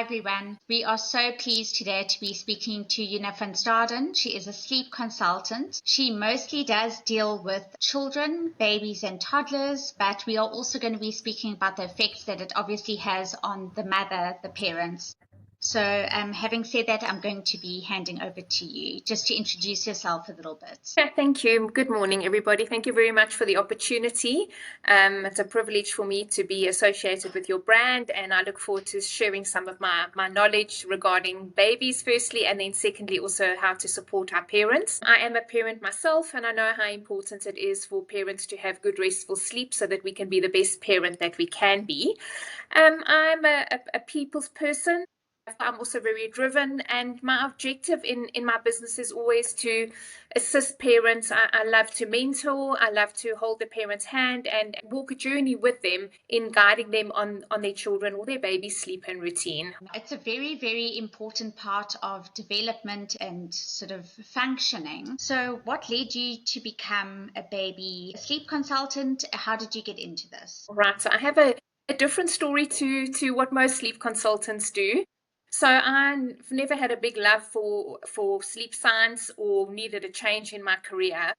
everyone. We are so pleased today to be speaking to Una van Staden. She is a sleep consultant. She mostly does deal with children, babies and toddlers, but we are also going to be speaking about the effects that it obviously has on the mother, the parents. So having said that, I'm going to be handing over to you just to introduce yourself a little bit. Yeah, thank you. Good morning, everybody. Thank you very much for the opportunity. It's a privilege for me to be associated with your brand, and I look forward to sharing some of my knowledge regarding babies, firstly, and then secondly, also how to support our parents. I am a parent myself, and I know how important it is for parents to have good, restful sleep so that we can be the best parent that we can be. I'm a people's person. I'm also very driven, and my objective in my business is always to assist parents. I love to mentor. I love to hold the parent's hand and walk a journey with them in guiding them on their children or their baby's sleep and routine. It's a very, very important part of development and sort of functioning. So what led you to become a baby sleep consultant? How did you get into this? Right, so I have a different story to what most sleep consultants do. So I've never had a big love for sleep science or needed a change in my career.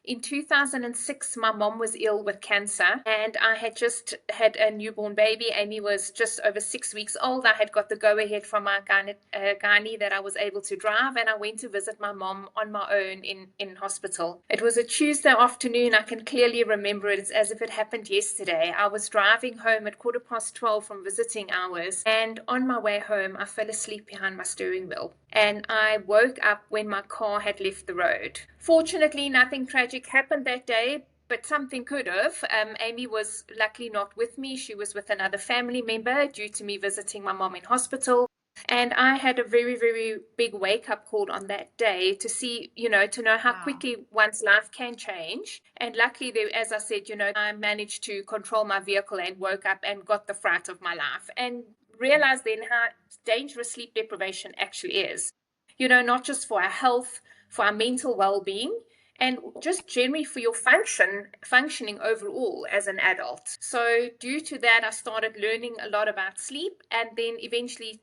In 2006, my mom was ill with cancer, and I had just had a newborn baby. Amy was just over 6 weeks old. I had got the go-ahead from my gynae that I was able to drive, and I went to visit my mom on my own in hospital. It was a Tuesday afternoon. I can clearly remember it. It's as if it happened yesterday. I was driving home at 12:15 from visiting hours, and on my way home, I fell asleep behind my steering wheel, and I woke up when my car had left the road. Fortunately, nothing tragic happened that day, but something could have. Amy was luckily not with me. She was with another family member due to me visiting my mom in hospital. And I had a very, very big wake-up call on that day to see, to know how quickly one's life can change. And luckily, as I said, I managed to control my vehicle and woke up and got the fright of my life and realized then how dangerous sleep deprivation actually is. Not just for our health, for our mental well-being, and just generally for your functioning overall as an adult. So due to that, I started learning a lot about sleep, and then eventually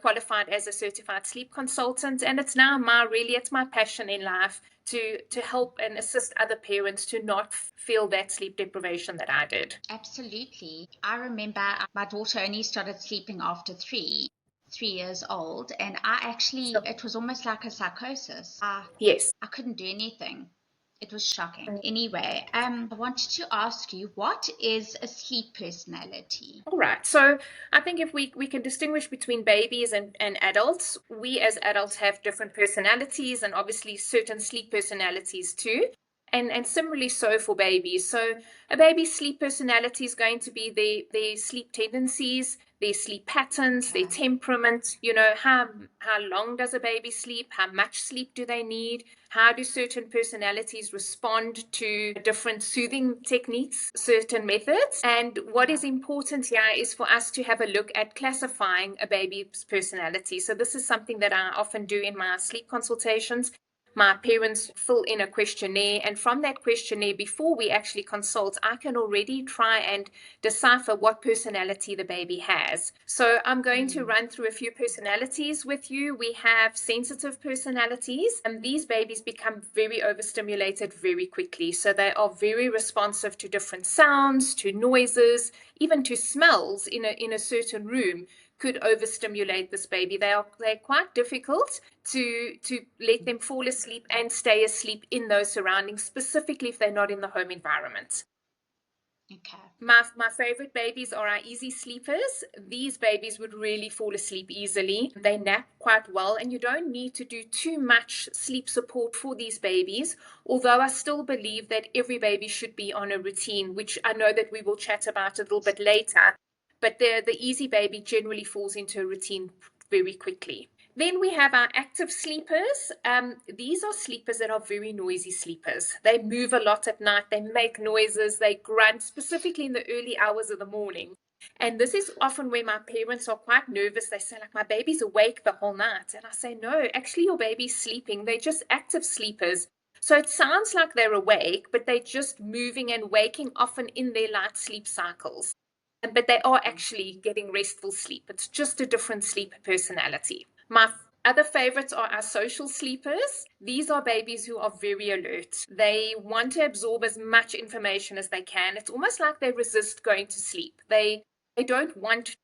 qualified as a certified sleep consultant. And it's now it's my passion in life to help and assist other parents to not feel that sleep deprivation that I did. Absolutely. I remember my daughter only started sleeping after 3 years old, and it was almost like a psychosis. Yes. I couldn't do anything. It was shocking. Anyway, I wanted to ask you, what is a sleep personality? All right. So I think if we can distinguish between babies and adults, we as adults have different personalities and obviously certain sleep personalities too. And similarly so for babies. So a baby's sleep personality is going to be their sleep tendencies, their sleep patterns, their temperament, how long does a baby sleep, how much sleep do they need, how do certain personalities respond to different soothing techniques, certain methods. And what is important here is for us to have a look at classifying a baby's personality. So this is something that I often do in my sleep consultations. My parents fill in a questionnaire, and from that questionnaire, before we actually consult, I can already try and decipher what personality the baby has. So I'm going to run through a few personalities with you. We have sensitive personalities, and these babies become very overstimulated very quickly. So they are very responsive to different sounds, to noises, even to smells in a certain room could overstimulate this baby. They're quite difficult to let them fall asleep and stay asleep in those surroundings, specifically if they're not in the home environment. Okay. My favorite babies are our easy sleepers. These babies would really fall asleep easily. They nap quite well, and you don't need to do too much sleep support for these babies, although I still believe that every baby should be on a routine, which I know that we will chat about a little bit later. But the easy baby generally falls into a routine very quickly. Then we have our active sleepers. These are sleepers that are very noisy sleepers. They move a lot at night. They make noises. They grunt, specifically in the early hours of the morning. And this is often where my parents are quite nervous. They say, my baby's awake the whole night. And I say, no, actually your baby's sleeping. They're just active sleepers. So it sounds like they're awake, but they're just moving and waking often in their light sleep cycles. but they are actually getting restful sleep. It's just a different sleep personality. My other favorites are our social sleepers. These are babies who are very alert. They want to absorb as much information as they can. It's almost like they resist going to sleep. They don't want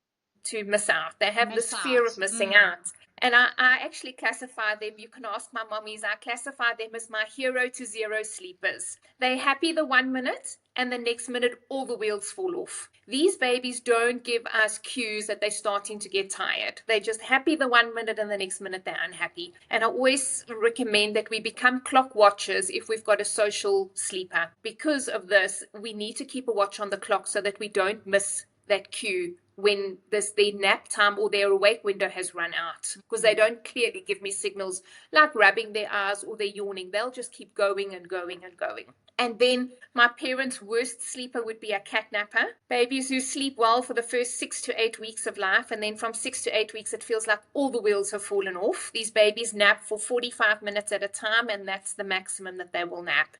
to miss out. They have this fear of missing out. And I actually classify them, you can ask my mommies, I classify them as my 0 to 0 sleepers. They're happy the 1 minute, and the next minute all the wheels fall off. These babies don't give us cues that they're starting to get tired. They're just happy the 1 minute, and the next minute they're unhappy. And I always recommend that we become clock watchers if we've got a social sleeper. Because of this, we need to keep a watch on the clock so that we don't miss that cue when their nap time or their awake window has run out, because they don't clearly give me signals like rubbing their eyes or they're yawning. They'll just keep going and going and going. And then my parents' worst sleeper would be a cat napper. Babies who sleep well for the first 6 to 8 weeks of life, and then from 6 to 8 weeks, it feels like all the wheels have fallen off. These babies nap for 45 minutes at a time, and that's the maximum that they will nap.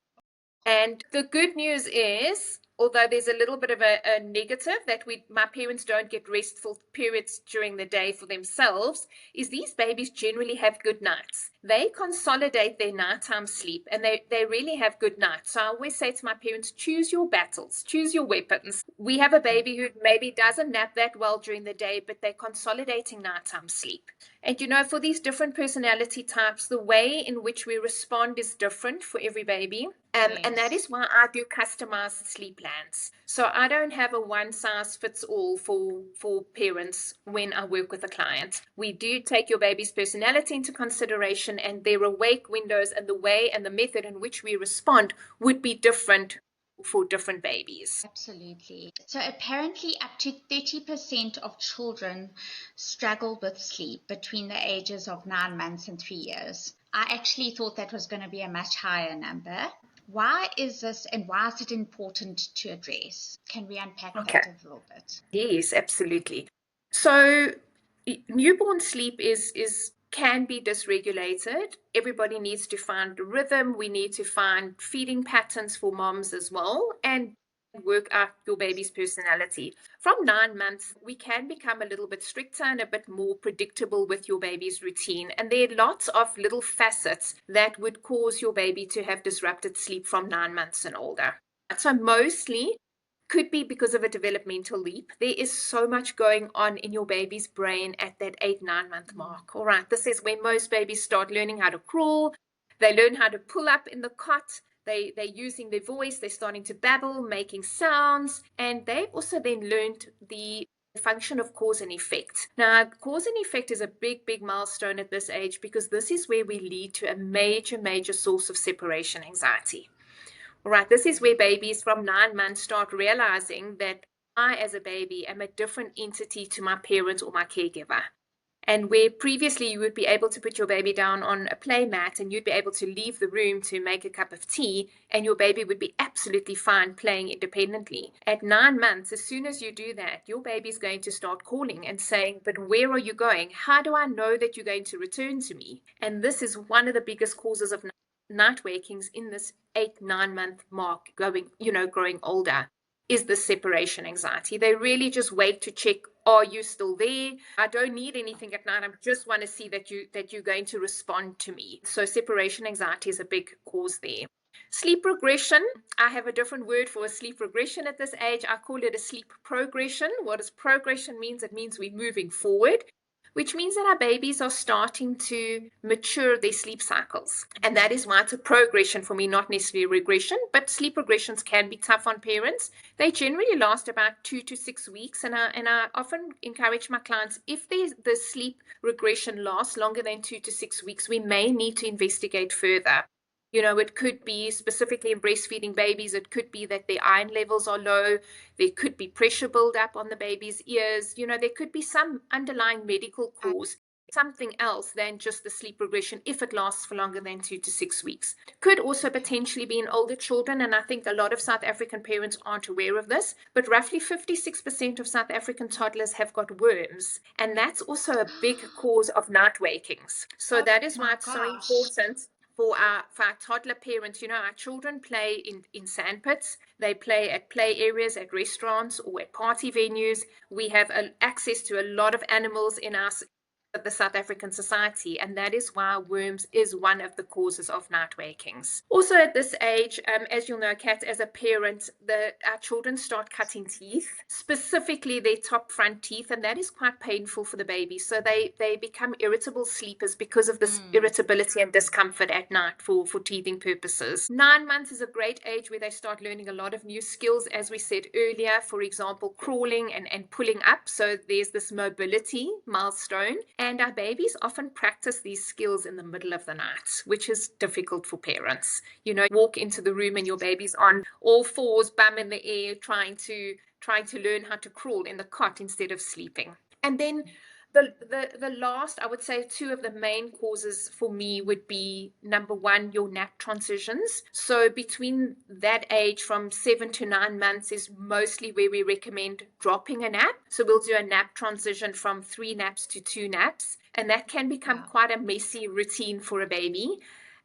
And the good news is, although there's a little bit of a negative that my parents don't get restful periods during the day for themselves, is these babies generally have good nights. They consolidate their nighttime sleep, and they really have good nights. So I always say to my parents, choose your battles, choose your weapons. We have a baby who maybe doesn't nap that well during the day, but they're consolidating nighttime sleep. And for these different personality types, the way in which we respond is different for every baby. And that is why I do customized sleep plans. So I don't have a one-size-fits-all for parents when I work with a client. We do take your baby's personality into consideration, and their awake windows and the way and the method in which we respond would be different for different babies. Absolutely. So apparently up to 30% of children struggle with sleep between the ages of 9 months and 3 years. I actually thought that was going to be a much higher number. Why is this, and why is it important to address? Can we unpack that a little bit? Yes, absolutely. So newborn sleep can be dysregulated. Everybody needs to find a rhythm. We need to find feeding patterns for moms as well, and work out your baby's personality. From 9 months, we can become a little bit stricter and a bit more predictable with your baby's routine. And there are lots of little facets that would cause your baby to have disrupted sleep from 9 months and older. So mostly could be because of a developmental leap. There is so much going on in your baby's brain at that 8-9 month mark. All right, this is when most babies start learning how to crawl. They learn how to pull up in the cot. They're using their voice. They're starting to babble, making sounds. And they've also then learned the function of cause and effect. Now, cause and effect is a big, big milestone at this age, because this is where we lead to a major, major source of separation anxiety. All right, this is where babies from 9 months start realizing that I, as a baby, am a different entity to my parent or my caregiver. And where previously you would be able to put your baby down on a play mat and you'd be able to leave the room to make a cup of tea, and your baby would be absolutely fine playing independently. At 9 months, as soon as you do that, your baby's going to start calling and saying, but where are you going? How do I know that you're going to return to me? And this is one of the biggest causes of night wakings in this 8-9 month mark, growing older, is the separation anxiety. They really just wait to check, are you still there? I don't need anything at night. I just want to see that you're going to respond to me. So separation anxiety is a big cause there. Sleep regression. I have a different word for a sleep regression at this age. I call it a sleep progression. What does progression means? It means we're moving forward, which means that our babies are starting to mature their sleep cycles. And that is why it's a progression for me, not necessarily a regression, but sleep regressions can be tough on parents. They generally last about 2 to 6 weeks. And I often encourage my clients, if the sleep regression lasts longer than 2 to 6 weeks, we may need to investigate further. It could be specifically in breastfeeding babies. It could be that their iron levels are low. There could be pressure buildup on the baby's ears. There could be some underlying medical cause, something else than just the sleep regression if it lasts for longer than 2 to 6 weeks. Could also potentially be in older children, and I think a lot of South African parents aren't aware of this, but roughly 56% of South African toddlers have got worms, and that's also a big cause of night wakings. So that is why it's so important for our toddler parents, our children play in sandpits. They play at play areas, at restaurants, or at party venues. We have access to a lot of animals in the South African society, and that is why worms is one of the causes of night wakings. Also at this age, as you'll know, Kat, as a parent, our children start cutting teeth, specifically their top front teeth, and that is quite painful for the baby. So they become irritable sleepers because of this irritability and discomfort at night for teething purposes. 9 months is a great age where they start learning a lot of new skills, as we said earlier, for example, crawling and pulling up. So there's this mobility milestone. And our babies often practice these skills in the middle of the night, which is difficult for parents. Walk into the room and your baby's on all fours, bum in the air, trying to learn how to crawl in the cot instead of sleeping. And then the last, I would say, two of the main causes for me would be, number one, your nap transitions. So between that age from 7 to 9 months is mostly where we recommend dropping a nap. So we'll do a nap transition from 3 naps to 2 naps. And that can become quite a messy routine for a baby.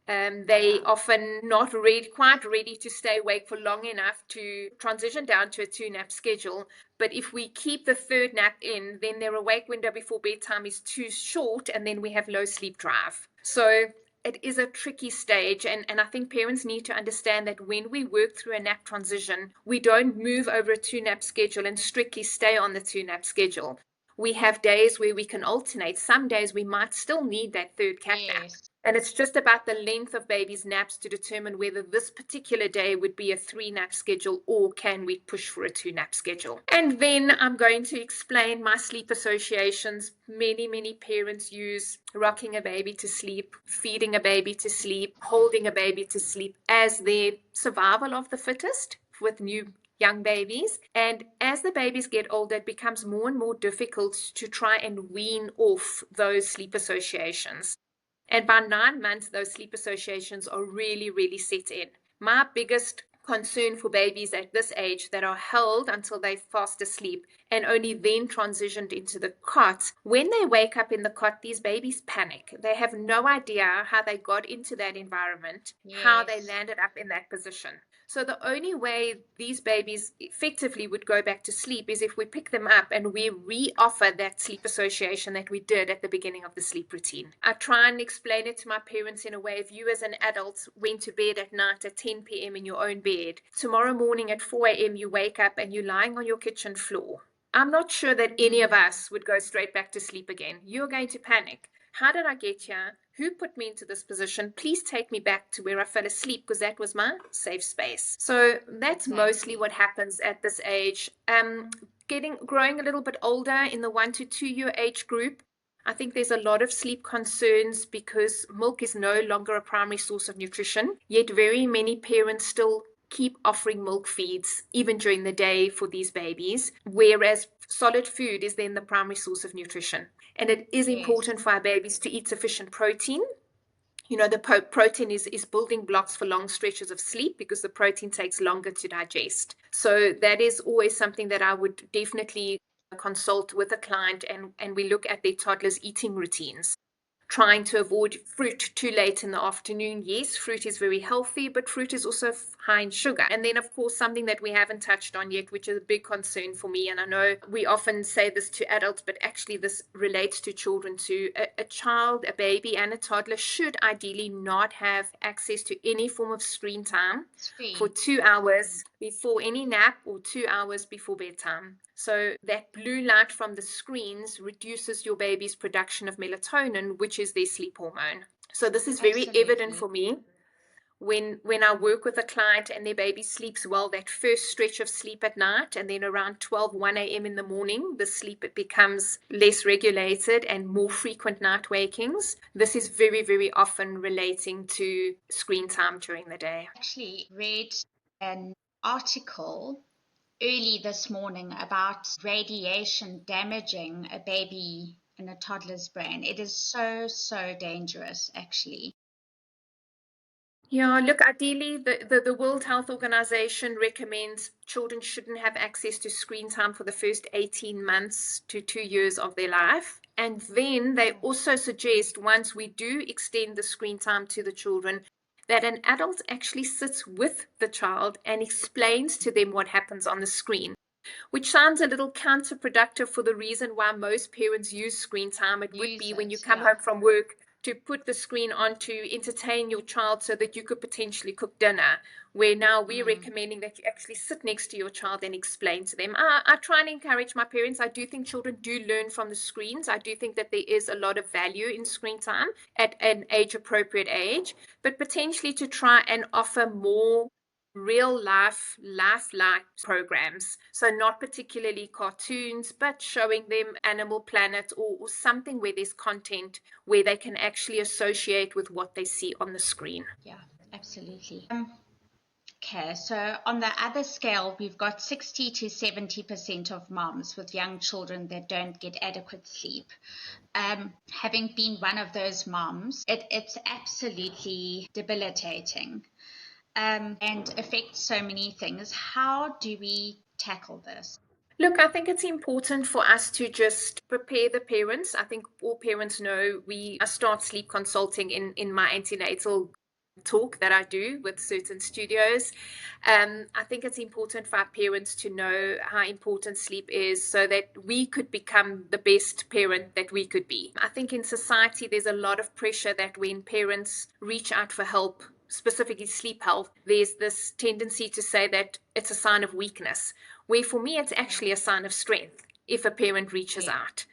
They often not quite ready to stay awake for long enough to transition down to a 2-nap schedule. But if we keep the 3rd nap in, then their awake window before bedtime is too short, and then we have low sleep drive. So it is a tricky stage, and I think parents need to understand that when we work through a nap transition, we don't move over a 2-nap schedule and strictly stay on the 2-nap schedule. We have days where we can alternate. Some days we might still need that 3rd cat nap. And it's just about the length of baby's naps to determine whether this particular day would be a 3-nap schedule or can we push for a 2-nap schedule. And then I'm going to explain my sleep associations. Many parents use rocking a baby to sleep, feeding a baby to sleep, holding a baby to sleep as their survival of the fittest with young babies. And as the babies get older, it becomes more and more difficult to try and wean off those sleep associations. And by 9 months, those sleep associations are really set in. My biggest concern for babies at this age that are held until they're fast asleep and only then transitioned into the cot, when they wake up in the cot, these babies panic. They have no idea how they got into that environment, how they landed up in that position. So the only way these babies effectively would go back to sleep is if we pick them up and we re-offer that sleep association that we did at the beginning of the sleep routine. I try and explain it to my parents in a way: if you as an adult went to bed at night at 10 p.m. in your own bed, tomorrow morning at 4 a.m. you wake up and you're lying on your kitchen floor, I'm not sure that any of us would go straight back to sleep again. You're going to panic. How did I get here? Who put me into this position? Please take me back to where I fell asleep, because that was my safe space. So that's mostly what happens at this age. Growing a little bit older in the 1 to 2 year age group, I think there's a lot of sleep concerns because milk is no longer a primary source of nutrition, yet very many parents still keep offering milk feeds even during the day for these babies, whereas solid food is then the primary source of nutrition. And it is important for our babies to eat sufficient protein. The protein is building blocks for long stretches of sleep because the protein takes longer to digest. So that is always something that I would definitely consult with a client, and we look at their toddlers' eating routines. Trying to avoid fruit too late in the afternoon. Yes, fruit is very healthy, but fruit is also high in sugar. And then, of course, something that we haven't touched on yet, which is a big concern for me, and I know we often say this to adults, but actually this relates to children too. A child, a baby, and a toddler should ideally not have access to any form of screen time for 2 hours before any nap or 2 hours before bedtime. So that blue light from the screens reduces your baby's production of melatonin, which is their sleep hormone. So this is very evident for me when I work with a client and their baby sleeps well, that first stretch of sleep at night, and then around 1 a.m. in the morning, the sleep becomes less regulated and more frequent night wakings. This is very, very often relating to screen time during the day. I actually read an article early this morning about radiation damaging a baby and a toddler's brain. It is so dangerous, actually. Yeah, look, ideally, the World Health Organization recommends children shouldn't have access to screen time for the first 18 months to 2 years of their life. And then they also suggest, once we do extend the screen time to the children, that an adult actually sits with the child and explains to them what happens on the screen, which sounds a little counterproductive for the reason why most parents use screen time. It would be when you come home from work to put the screen on to entertain your child so that you could potentially cook dinner, where now we're recommending that you actually sit next to your child and explain to them. I try and encourage my parents. I do think children do learn from the screens. I do think that there is a lot of value in screen time at an age-appropriate age, but potentially to try and offer more real life-like programs. So not particularly cartoons, but showing them Animal Planet or something where there's content where they can actually associate with what they see on the screen. Yeah, absolutely. Okay, so on the other scale, we've got 60 to 70% of moms with young children that don't get adequate sleep. Having been one of those moms, it's absolutely debilitating. And affects so many things. How do we tackle this? Look, I think it's important for us to just prepare the parents. I think all parents know I start sleep consulting in my antenatal talk that I do with certain studios. I think it's important for our parents to know how important sleep is so that we could become the best parent that we could be. I think in society, there's a lot of pressure that when parents reach out for help, specifically sleep health, there's this tendency to say that it's a sign of weakness, where for me, it's actually a sign of strength if a parent reaches out.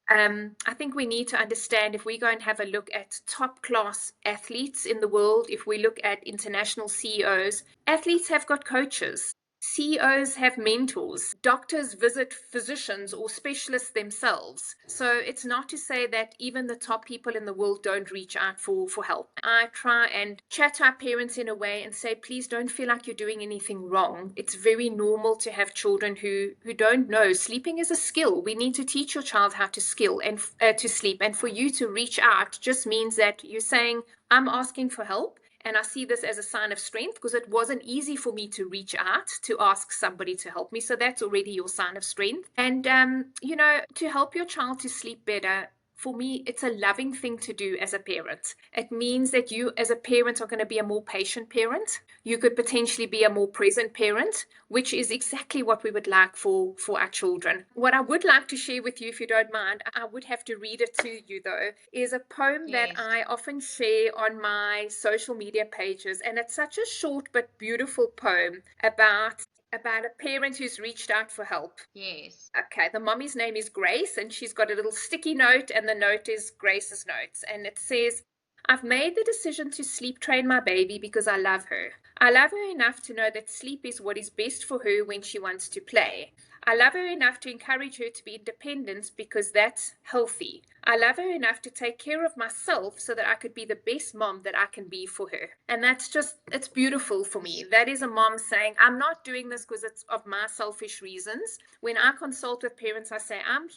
I think we need to understand, if we go and have a look at top class athletes in the world, if we look at international CEOs, athletes have got coaches. CEOs have mentors. Doctors visit physicians or specialists themselves. So it's not to say that even the top people in the world don't reach out for help. I try and chat to our parents in a way and say, please don't feel like you're doing anything wrong. It's very normal to have children who don't know. Sleeping is a skill. We need to teach your child how to to sleep. And for you to reach out just means that you're saying, I'm asking for help. And I see this as a sign of strength because it wasn't easy for me to reach out to ask somebody to help me. So that's already your sign of strength. And, to help your child to sleep better, for me, it's a loving thing to do as a parent. It means that you as a parent are going to be a more patient parent. You could potentially be a more present parent, which is exactly what we would like for our children. What I would like to share with you, if you don't mind, I would have to read it to you though, is a poem that I often share on my social media pages. And it's such a short but beautiful poem about a parent who's reached out for help. Yes. Okay, the mommy's name is Grace, and she's got a little sticky note, and the note is Grace's notes. And it says, I've made the decision to sleep train my baby because I love her. I love her enough to know that sleep is what is best for her when she wants to play. I love her enough to encourage her to be independent because that's healthy. I love her enough to take care of myself so that I could be the best mom that I can be for her. And it's beautiful for me. That is a mom saying, I'm not doing this because it's of my selfish reasons. When I consult with parents, I say, I'm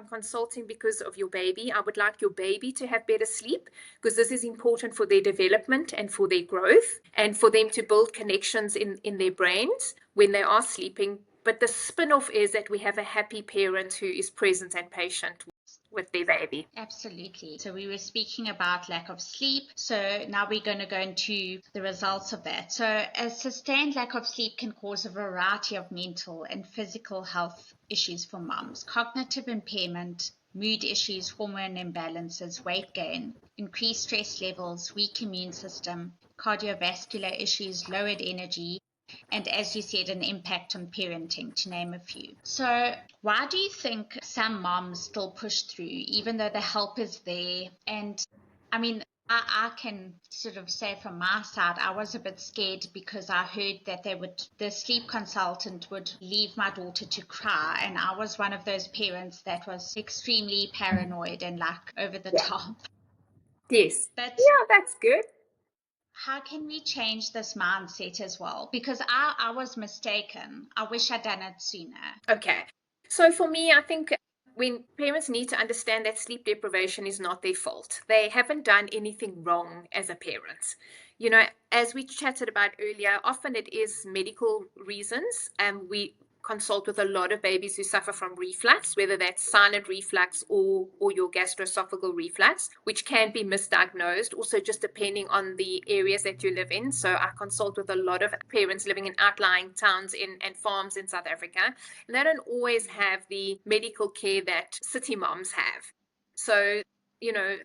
consulting because of your baby. I would like your baby to have better sleep because this is important for their development and for their growth and for them to build connections in their brains when they are sleeping. But the spin-off is that we have a happy parent who is present and patient with their baby. Absolutely. So we were speaking about lack of sleep. So now we're going to go into the results of that. So a sustained lack of sleep can cause a variety of mental and physical health issues for moms. Cognitive impairment, mood issues, hormone imbalances, weight gain, increased stress levels, weak immune system, cardiovascular issues, lowered energy, and as you said, an impact on parenting, to name a few. So why do you think some moms still push through, even though the help is there? And I mean, I can sort of say from my side, I was a bit scared because I heard that the sleep consultant would leave my daughter to cry. And I was one of those parents that was extremely paranoid and like over the top. Yes. But that's good. how can we change this mindset as well? Because I was mistaken. I wish I'd done it sooner. Okay. So for me, I think when parents need to understand that sleep deprivation is not their fault. They haven't done anything wrong as a parent. As we chatted about earlier, often it is medical reasons, and consult with a lot of babies who suffer from reflux, whether that's silent reflux or your gastroesophageal reflux, which can be misdiagnosed, also just depending on the areas that you live in. So I consult with a lot of parents living in outlying towns and farms in South Africa, and they don't always have the medical care that city moms have. So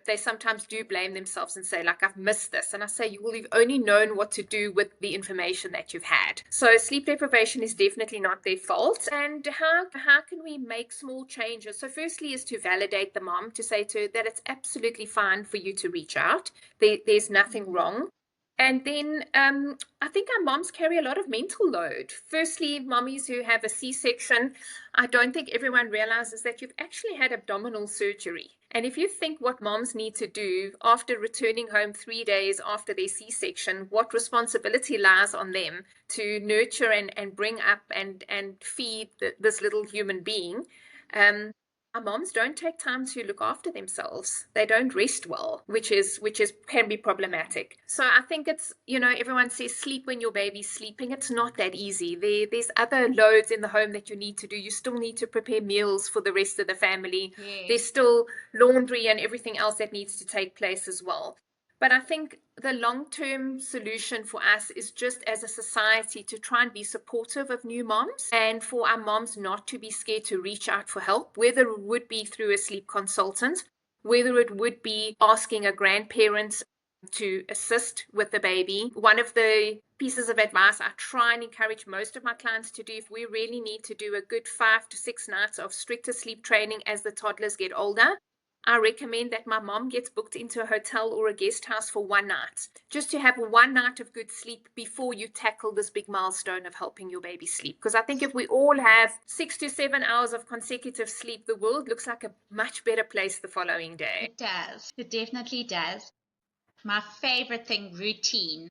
they sometimes do blame themselves and say, like, I've missed this. And I say, well, you've only known what to do with the information that you've had. So sleep deprivation is definitely not their fault. And how can we make small changes? So firstly is to validate the mom, to say to her that it's absolutely fine for you to reach out. There's nothing wrong. And then I think our moms carry a lot of mental load. Firstly, mommies who have a C-section, I don't think everyone realizes that you've actually had abdominal surgery. And if you think what moms need to do after returning home 3 days after their C-section, what responsibility lies on them to nurture and bring up and feed this little human being, our moms don't take time to look after themselves. They don't rest well, which can be problematic. So I think it's, everyone says sleep when your baby's sleeping. It's not that easy. There's other loads in the home that you need to do. You still need to prepare meals for the rest of the family. Yes. There's still laundry and everything else that needs to take place as well. But I think the long-term solution for us is just as a society to try and be supportive of new moms, and for our moms not to be scared to reach out for help, whether it would be through a sleep consultant, whether it would be asking a grandparent to assist with the baby. One of the pieces of advice I try and encourage most of my clients to do, if we really need to do a good 5 to 6 nights of stricter sleep training as the toddlers get older, I recommend that my mom gets booked into a hotel or a guest house for 1 night, just to have 1 night of good sleep before you tackle this big milestone of helping your baby sleep. Because I think if we all have 6 to 7 hours of consecutive sleep, the world looks like a much better place the following day. It does. It definitely does. My favorite thing, routine.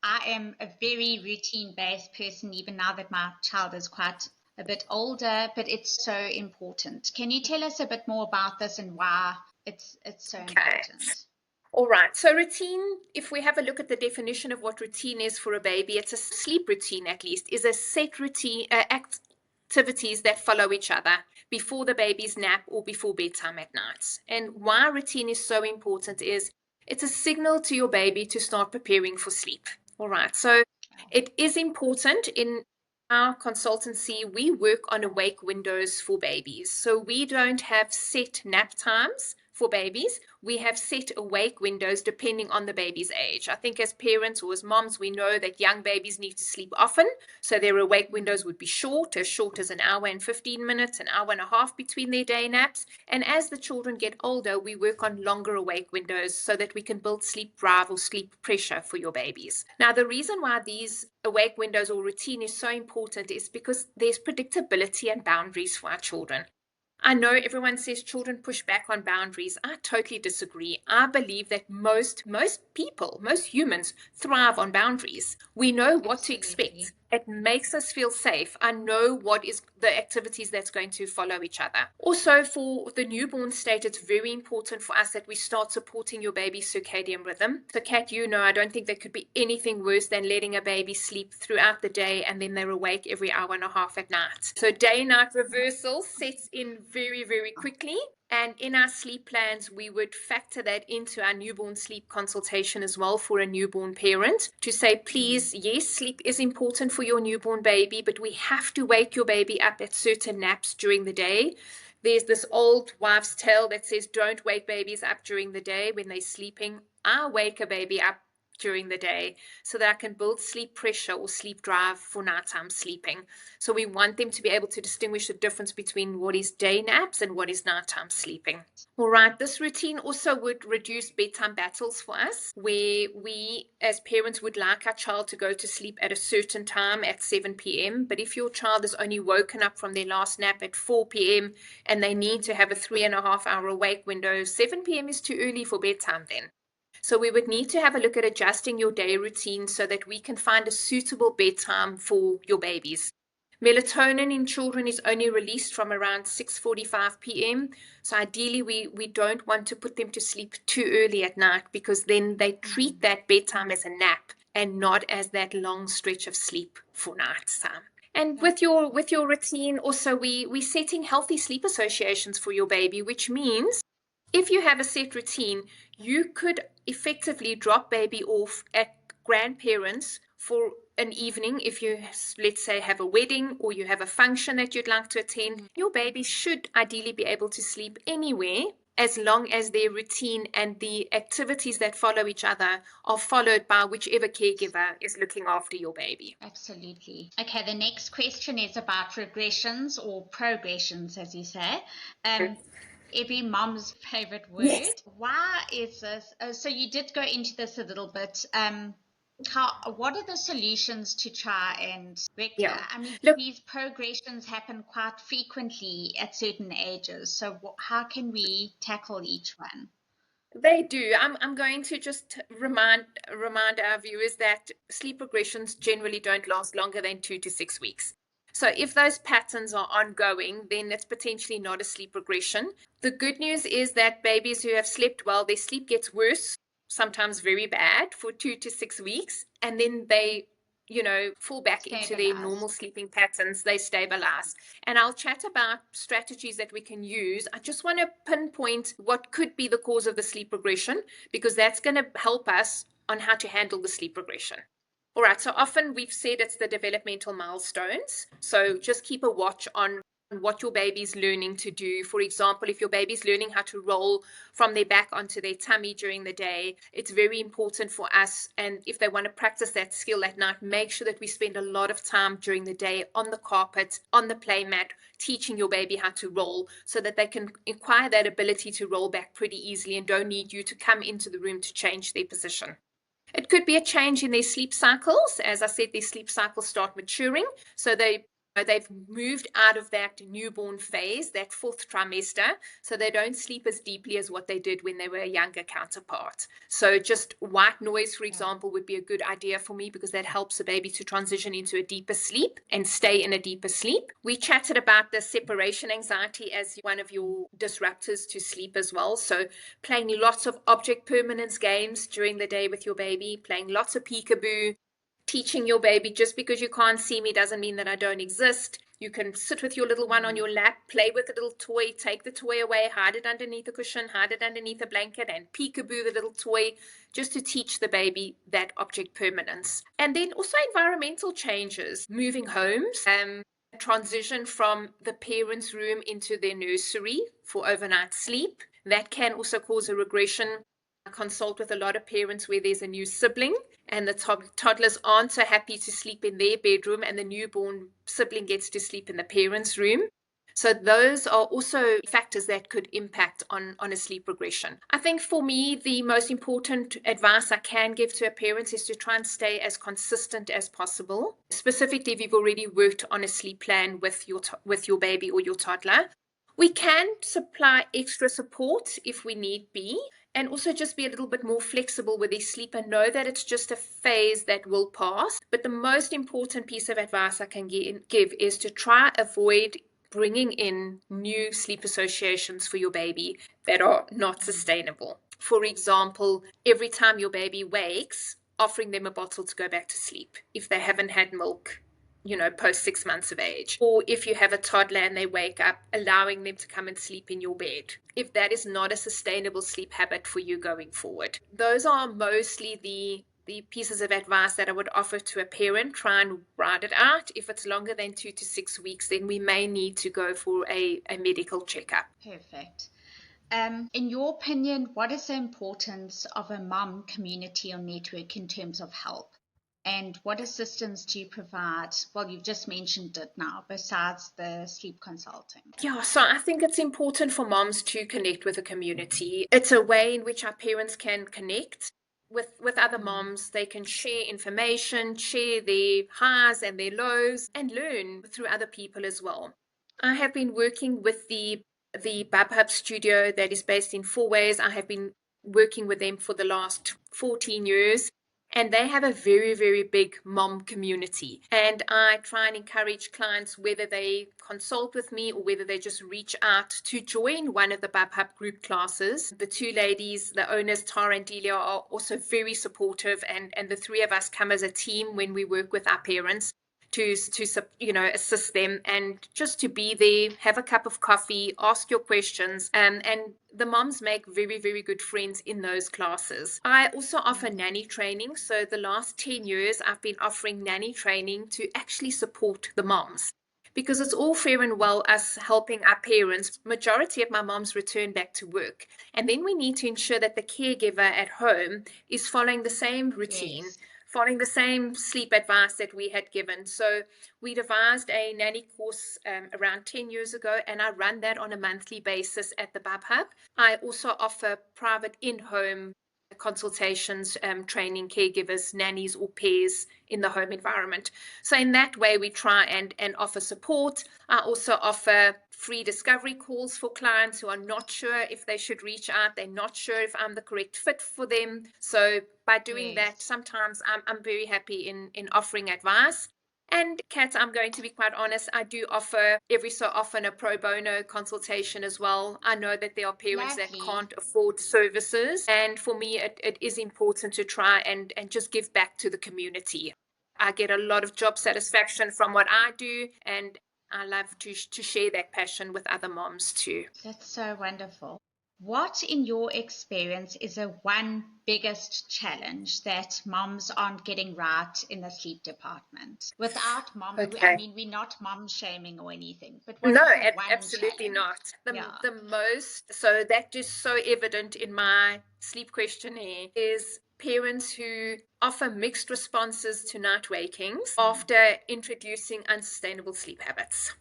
I am a very routine-based person, even now that my child is quite a bit older, but it's so important. Can you tell us a bit more about this and why it's so important? All right. So routine, if we have a look at the definition of what routine is for a baby, it's a sleep routine, at least, is a set routine, activities that follow each other before the baby's nap or before bedtime at night. And why routine is so important is it's a signal to your baby to start preparing for sleep. All right. So it is important. In our consultancy, we work on awake windows for babies. So we don't have set nap times for babies. We have set awake windows depending on the baby's age. I think as parents or as moms, we know that young babies need to sleep often. So their awake windows would be short as an hour and 15 minutes, an hour and a half between their day naps. And as the children get older, we work on longer awake windows so that we can build sleep drive or sleep pressure for your babies. Now, the reason why these awake windows or routine is so important is because there's predictability and boundaries for our children. I know everyone says children push back on boundaries. I totally disagree. I believe that most people, most humans thrive on boundaries. We know what to expect. It makes us feel safe. I know what is the activities that's going to follow each other. Also, for the newborn state, it's very important for us that we start supporting your baby's circadian rhythm. So, Kat, I don't think there could be anything worse than letting a baby sleep throughout the day and then they're awake every hour and a half at night. So day-night reversal sets in very, very quickly. And in our sleep plans, we would factor that into our newborn sleep consultation as well for a newborn parent to say, please, yes, sleep is important for your newborn baby, but we have to wake your baby up at certain naps during the day. There's this old wives' tale that says, don't wake babies up during the day when they're sleeping. I wake a baby up during the day so that I can build sleep pressure or sleep drive for nighttime sleeping. So we want them to be able to distinguish the difference between what is day naps and what is nighttime sleeping. All right, this routine also would reduce bedtime battles for us, where we as parents would like our child to go to sleep at a certain time at 7 p.m. But if your child is only woken up from their last nap at 4 p.m. and they need to have a 3.5 hour awake window, 7 p.m. is too early for bedtime then. So we would need to have a look at adjusting your day routine so that we can find a suitable bedtime for your babies. Melatonin in children is only released from around 6:45 p.m. So ideally, we don't want to put them to sleep too early at night because then they treat that bedtime as a nap and not as that long stretch of sleep for nighttime. And with your routine, also we're setting healthy sleep associations for your baby, which means if you have a set routine, you could effectively drop baby off at grandparents for an evening. If you, let's say, have a wedding or you have a function that you'd like to attend, your baby should ideally be able to sleep anywhere as long as their routine and the activities that follow each other are followed by whichever caregiver is looking after your baby. Absolutely. Okay, the next question is about regressions or progressions, as you say. Every mom's favorite word. Yes. Why is this? So you did go into this a little bit. What are the solutions to try and rectify? Yeah. I mean, Look, these progressions happen quite frequently at certain ages. So how can we tackle each one? they do. I'm going to just remind our viewers that sleep regressions generally don't last longer than 2 to 6 weeks. So if those patterns are ongoing, then it's potentially not a sleep regression. The good news is that babies who have slept well, their sleep gets worse, sometimes very bad, for 2 to 6 weeks, and then they fall back into their normal sleeping patterns. They stabilize. And I'll chat about strategies that we can use. I just want to pinpoint what could be the cause of the sleep regression, because that's going to help us on how to handle the sleep regression. All right, so often we've said it's the developmental milestones. So just keep a watch on what your baby's learning to do. For example, if your baby's learning how to roll from their back onto their tummy during the day, it's very important for us. And if they want to practice that skill at night, make sure that we spend a lot of time during the day on the carpet, on the play mat, teaching your baby how to roll so that they can acquire that ability to roll back pretty easily and don't need you to come into the room to change their position. It could be a change in their sleep cycles. As I said, their sleep cycles start maturing. So they've moved out of that newborn phase, that fourth trimester, so they don't sleep as deeply as what they did when they were a younger counterpart. So just white noise, for example, would be a good idea for me, because that helps the baby to transition into a deeper sleep and stay in a deeper sleep. We chatted about the separation anxiety as one of your disruptors to sleep as well. So playing lots of object permanence games during the day with your baby, playing lots of peekaboo, teaching your baby just because you can't see me doesn't mean that I don't exist. You can sit with your little one on your lap, play with the little toy, take the toy away, hide it underneath a cushion, hide it underneath a blanket, and peekaboo the little toy, just to teach the baby that object permanence. And then also environmental changes, moving homes, transition from the parents' room into their nursery for overnight sleep. That can also cause a regression. I consult with a lot of parents where there's a new sibling and the toddlers aren't so happy to sleep in their bedroom, and the newborn sibling gets to sleep in the parents' room. So those are also factors that could impact on a sleep regression. I think for me, the most important advice I can give to a parent is to try and stay as consistent as possible. Specifically, if you've already worked on a sleep plan with your baby or your toddler. We can supply extra support if we need be, and also just be a little bit more flexible with their sleep and know that it's just a phase that will pass. But the most important piece of advice I can give is to try avoid bringing in new sleep associations for your baby that are not sustainable. For example, every time your baby wakes, offering them a bottle to go back to sleep if they haven't had milk, post 6 months of age. Or if you have a toddler and they wake up, allowing them to come and sleep in your bed, if that is not a sustainable sleep habit for you going forward. Those are mostly the pieces of advice that I would offer to a parent. Try and ride it out. If it's longer than 2 to 6 weeks, then we may need to go for a medical checkup. Perfect. In your opinion, what is the importance of a mom community or network in terms of help? And what assistance do you provide? Well, you've just mentioned it now, besides the sleep consulting. Yeah, so I think it's important for moms to connect with a community. It's a way in which our parents can connect with other moms. They can share information, share their highs and their lows, and learn through other people as well. I have been working with the Bub Hub studio that is based in Fourways. I have been working with them for the last 14 years. And they have a very, very big mom community. And I try and encourage clients, whether they consult with me or whether they just reach out, to join one of the Bub Hub group classes. The two ladies, the owners, Tara and Delia, are also very supportive. And the three of us come as a team when we work with our parents. assist them, and just to be there, have a cup of coffee, ask your questions, and the moms make very, very good friends in those classes. I also offer nanny training. So the last 10 years, I've been offering nanny training to actually support the moms. Because it's all fair and well us helping our parents. Majority of my moms return back to work. And then we need to ensure that the caregiver at home is following the same routine, Yes. following the same sleep advice that we had given. So we devised a nanny course around 10 years ago, and I run that on a monthly basis at the Bub Hub. I also offer private in-home consultations, training caregivers, nannies or pairs in the home environment. So in that way, we try and offer support. I also offer free discovery calls for clients who are not sure if they should reach out. They're not sure if I'm the correct fit for them. So by doing that, sometimes I'm very happy in offering advice. And Kat, I'm going to be quite honest, I do offer every so often a pro bono consultation as well. I know that there are parents that can't afford services. And for me, it is important to try and just give back to the community. I get a lot of job satisfaction from what I do, and I love to share that passion with other moms too. That's so wonderful. What, in your experience, is the one biggest challenge that moms aren't getting right in the sleep department? Without mom, Okay. I mean, we're not mom shaming or anything, but what No, is the one absolutely challenge? not. The most, so that is so evident in my sleep questionnaire, is parents who offer mixed responses to night wakings after introducing unsustainable sleep habits.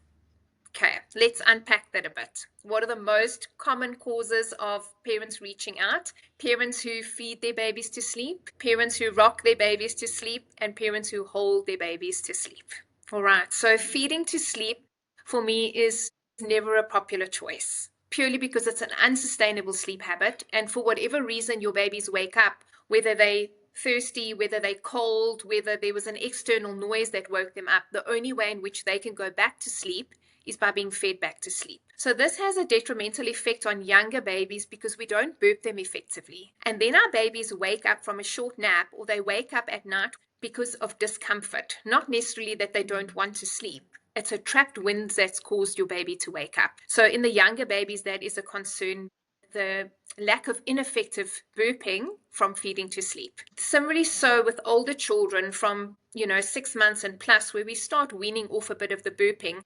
Okay, let's unpack that a bit. What are the most common causes of parents reaching out? Parents who feed their babies to sleep, parents who rock their babies to sleep, and parents who hold their babies to sleep. All right, so feeding to sleep for me is never a popular choice, purely because it's an unsustainable sleep habit. And for whatever reason your babies wake up, whether they thirsty, whether they're cold, whether there was an external noise that woke them up, the only way in which they can go back to sleep is by being fed back to sleep. So this has a detrimental effect on younger babies because we don't burp them effectively. And then our babies wake up from a short nap, or they wake up at night because of discomfort, not necessarily that they don't want to sleep. It's a trapped wind that's caused your baby to wake up. So in the younger babies, that is a concern. The lack of ineffective burping from feeding to sleep. Similarly, so with older children from 6 months and plus, where we start weaning off a bit of the burping,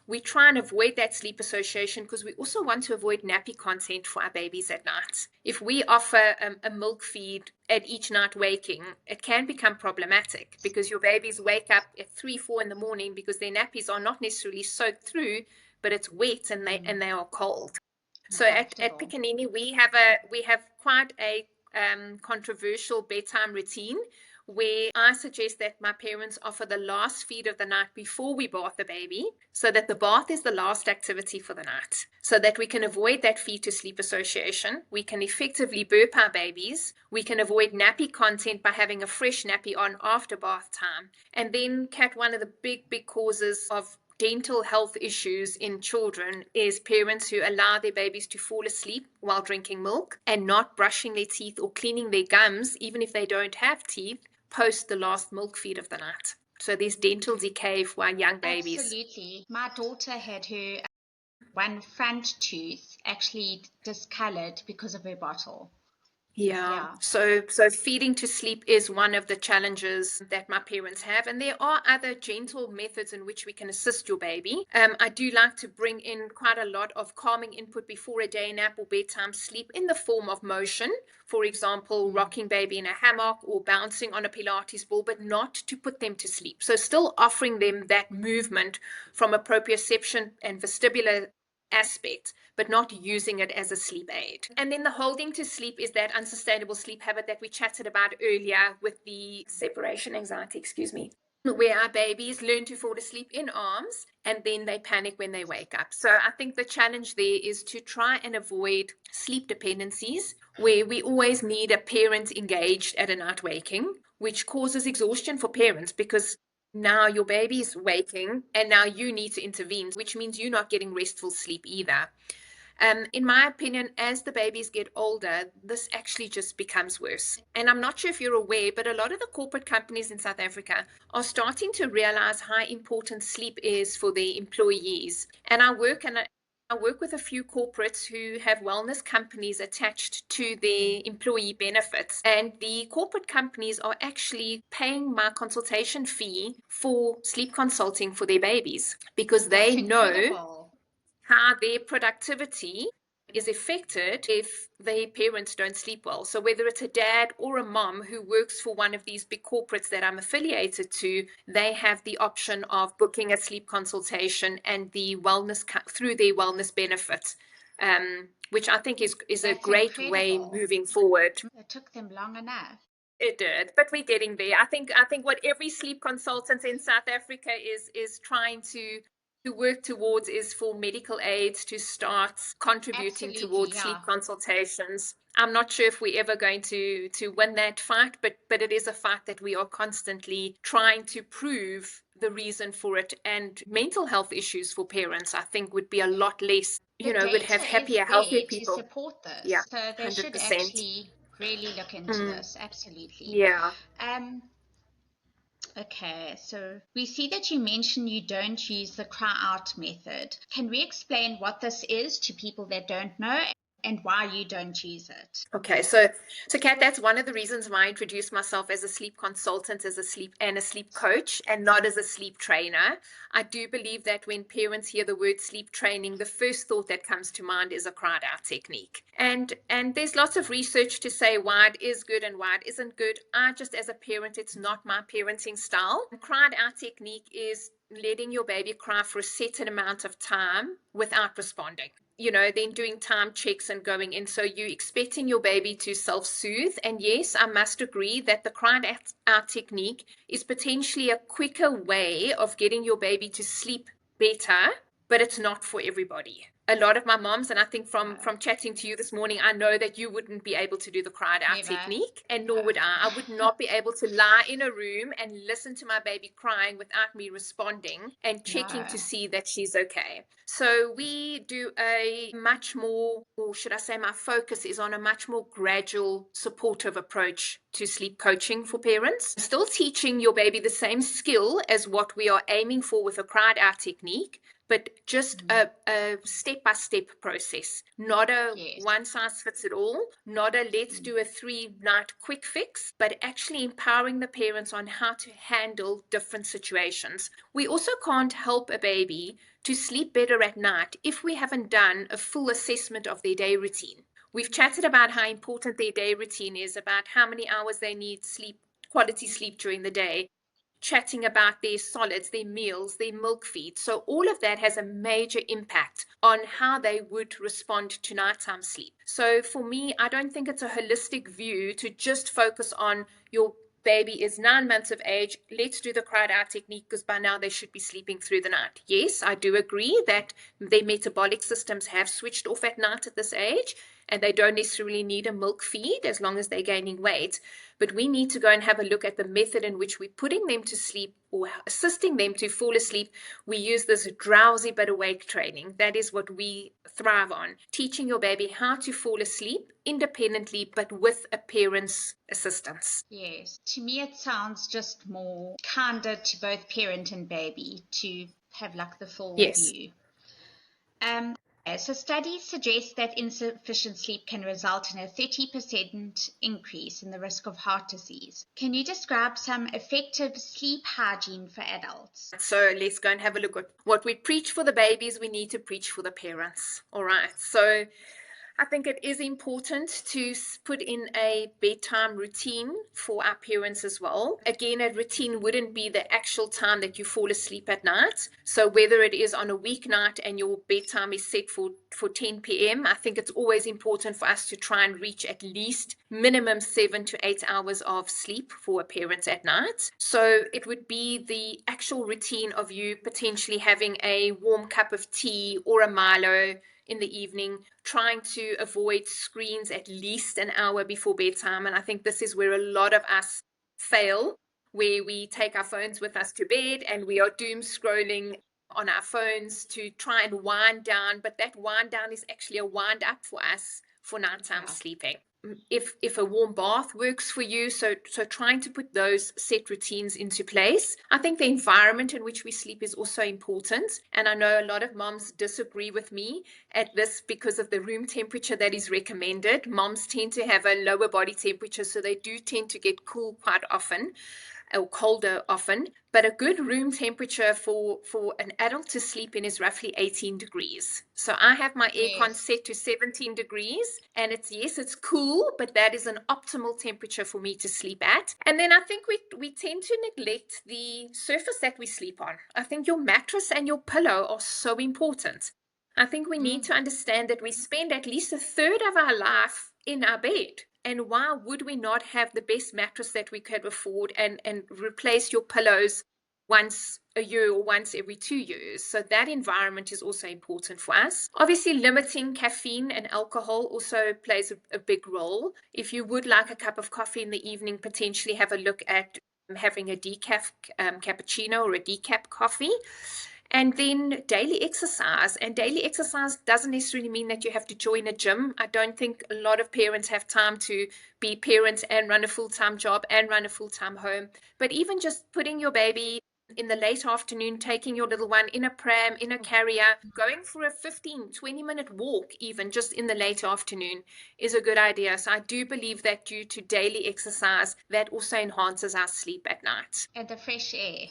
we try and avoid that sleep association because we also want to avoid nappy content for our babies at night. If we offer a milk feed at each night waking, it can become problematic because your babies wake up at 3-4 in the morning because their nappies are not necessarily soaked through, but it's wet and they are cold. So at Pikanini, we have quite a controversial bedtime routine where I suggest that my parents offer the last feed of the night before we bath the baby, so that the bath is the last activity for the night, so that we can avoid that feed to sleep association. We can effectively burp our babies. We can avoid nappy content by having a fresh nappy on after bath time. And then, Kat, one of the big causes of dental health issues in children is parents who allow their babies to fall asleep while drinking milk and not brushing their teeth or cleaning their gums, even if they don't have teeth, post the last milk feed of the night. So there's dental decay for our young babies. Absolutely. My daughter had her one front tooth actually discolored because of her bottle. Yeah. So feeding to sleep is one of the challenges that my parents have. And there are other gentle methods in which we can assist your baby. I do like to bring in quite a lot of calming input before a day nap or bedtime sleep in the form of motion. For example, rocking baby in a hammock or bouncing on a Pilates ball, but not to put them to sleep. So still offering them that movement from a proprioception and vestibular aspect, but not using it as a sleep aid. And then the holding to sleep is that unsustainable sleep habit that we chatted about earlier with the separation anxiety, where our babies learn to fall asleep in arms and then they panic when they wake up. So I think the challenge there is to try and avoid sleep dependencies where we always need a parent engaged at a night waking, which causes exhaustion for parents because now your baby's waking and now you need to intervene, which means you're not getting restful sleep either. In my opinion, as the babies get older, this actually just becomes worse. And I'm not sure if you're aware, but a lot of the corporate companies in South Africa are starting to realize how important sleep is for their employees. And I work with a few corporates who have wellness companies attached to their employee benefits. And the corporate companies are actually paying my consultation fee for sleep consulting for their babies because That's they know incredible. how their productivity is affected if their parents don't sleep well. So whether it's a dad or a mom who works for one of these big corporates that I'm affiliated to, they have the option of booking a sleep consultation and the wellness through their wellness benefits, which I think is a That's great way incredible. moving forward. It took them long enough. It did, but we're getting there. I think what every sleep consultant in South Africa is trying to work towards is for medical aids to start contributing Absolutely, towards sleep yeah. consultations. I'm not sure if we're ever going to win that fight, but it is a fight that we are constantly trying to prove the reason for it. And mental health issues for parents, I think, would be a lot less, The would have data is happier, healthier there to people. support Yeah, this. So they should 100%. actually really look into Mm, this. Absolutely. yeah. Um, okay, so we see that you mentioned you don't use the cry out method. Can we explain what this is to people that don't know and why you don't use it? Okay, so Kat, that's one of the reasons why I introduced myself as a sleep consultant, as a sleep coach, and not as a sleep trainer. I do believe that when parents hear the word sleep training, the first thought that comes to mind is a cried out technique. And there's lots of research to say why it is good and why it isn't good. I just, as a parent, it's not my parenting style. The cried out technique is letting your baby cry for a certain amount of time without responding, then doing time checks and going in. So you're expecting your baby to self-soothe. And yes, I must agree that the crying out technique is potentially a quicker way of getting your baby to sleep better, but it's not for everybody. A lot of my moms, and I think from chatting to you this morning, I know that you wouldn't be able to do the cried out Never. technique, and nor No. would I. I would not be able to lie in a room and listen to my baby crying without me responding and checking No. to see that she's okay. So we do a much more, or should I say my focus is on a much more gradual, supportive approach to sleep coaching for parents. Still teaching your baby the same skill as what we are aiming for with a cried out technique, but just a step-by-step process, not a Yes. one size fits it all, not a let's do a 3-night quick fix, but actually empowering the parents on how to handle different situations. We also can't help a baby to sleep better at night if we haven't done a full assessment of their day routine. We've chatted about how important their day routine is, about how many hours they need sleep, quality sleep during the day, chatting about their solids, their meals, their milk feed. So all of that has a major impact on how they would respond to nighttime sleep. So for me, I don't think it's a holistic view to just focus on your baby is 9 months of age, let's do the cried out technique because by now they should be sleeping through the night. Yes, I do agree that their metabolic systems have switched off at night at this age, and they don't necessarily need a milk feed as long as they're gaining weight. But we need to go and have a look at the method in which we're putting them to sleep or assisting them to fall asleep. We use this drowsy but awake training. That is what we thrive on. Teaching your baby how to fall asleep independently but with a parent's assistance. Yes. To me, it sounds just more kinder to both parent and baby to have like the full Yes. view. So studies suggest that insufficient sleep can result in a 30% increase in the risk of heart disease. Can you describe some effective sleep hygiene for adults? So let's go and have a look at what we preach for the babies, we need to preach for the parents. All right. So I think it is important to put in a bedtime routine for our parents as well. Again, a routine wouldn't be the actual time that you fall asleep at night. So whether it is on a weeknight and your bedtime is set for 10 p.m., I think it's always important for us to try and reach at least minimum 7 to 8 hours of sleep for a parent at night. So it would be the actual routine of you potentially having a warm cup of tea or a Milo in the evening, trying to avoid screens at least an hour before bedtime. And I think this is where a lot of us fail, where we take our phones with us to bed and we are doom scrolling on our phones to try and wind down, but that wind down is actually a wind up for us for nighttime sleeping. If a warm bath works for you, so trying to put those set routines into place. I think the environment in which we sleep is also important, and I know a lot of moms disagree with me at this because of the room temperature that is recommended. Moms tend to have a lower body temperature, so they do tend to get cool quite often, or colder often, but a good room temperature for an adult to sleep in is roughly 18 degrees. So I have my aircon set to 17 degrees, and it's cool, but that is an optimal temperature for me to sleep at. And then I think we tend to neglect the surface that we sleep on. I think your mattress and your pillow are so important. I think we need to understand that we spend at least a third of our life in our bed. And why would we not have the best mattress that we could afford and replace your pillows once a year or once every 2 years? So that environment is also important for us. Obviously, limiting caffeine and alcohol also plays a big role. If you would like a cup of coffee in the evening, potentially have a look at having a decaf cappuccino or a decaf coffee. And then daily exercise. And daily exercise doesn't necessarily mean that you have to join a gym. I don't think a lot of parents have time to be parents and run a full-time job and run a full-time home. But even just putting your baby in the late afternoon, taking your little one in a pram, in a carrier, going for a 15-20 minute walk, even just in the late afternoon, is a good idea. So I do believe that due to daily exercise, that also enhances our sleep at night. And the fresh air.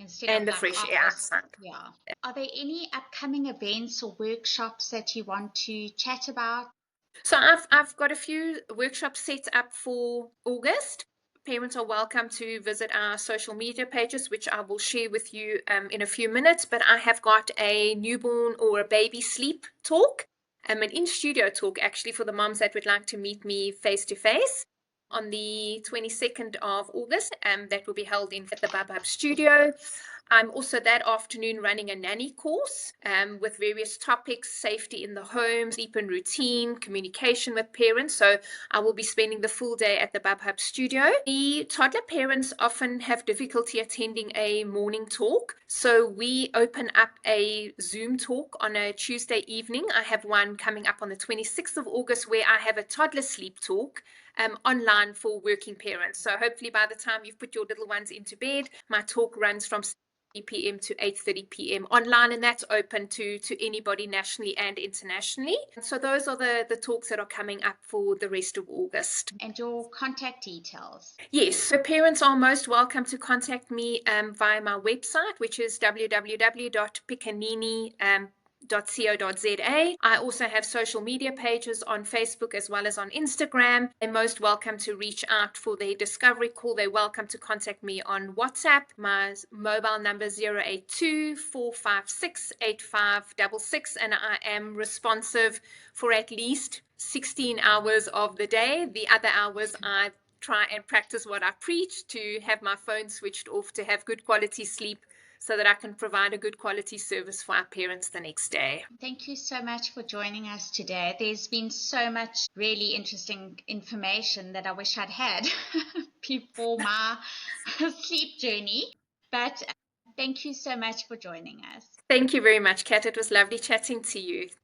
Instead and of the like fresh air outside. Yeah. Are there any upcoming events or workshops that you want to chat about? So I've got a few workshops set up for August. Parents are welcome to visit our social media pages, which I will share with you in a few minutes. But I have got a newborn or a baby sleep talk, an in-studio talk actually for the moms that would like to meet me face to face on the 22nd of August. That will be held at the Bub studio. I'm also that afternoon running a nanny course with various topics: safety in the home, sleep and routine, communication with parents. So I will be spending the full day at the Bub Hub studio. The toddler parents often have difficulty attending a morning talk. So we open up a Zoom talk on a Tuesday evening. I have one coming up on the 26th of August where I have a toddler sleep talk online for working parents. So hopefully by the time you've put your little ones into bed, my talk runs from p.m. to 8:30 p.m. online, and that's open to anybody nationally and internationally. So those are the talks that are coming up for the rest of August. And your contact details? Yes, so parents are most welcome to contact me via my website, which is www.pikanini.co.za. I also have social media pages on Facebook as well as on Instagram. They're most welcome to reach out for their discovery call. They're welcome to contact me on WhatsApp. My mobile number is 082-456-8566, and I am responsive for at least 16 hours of the day. The other hours I try and practice what I preach, to have my phone switched off, to have good quality sleep, so that I can provide a good quality service for our parents the next day. Thank you so much for joining us today. There's been so much really interesting information that I wish I'd had before my sleep journey. But thank you so much for joining us. Thank you very much, Kat. It was lovely chatting to you.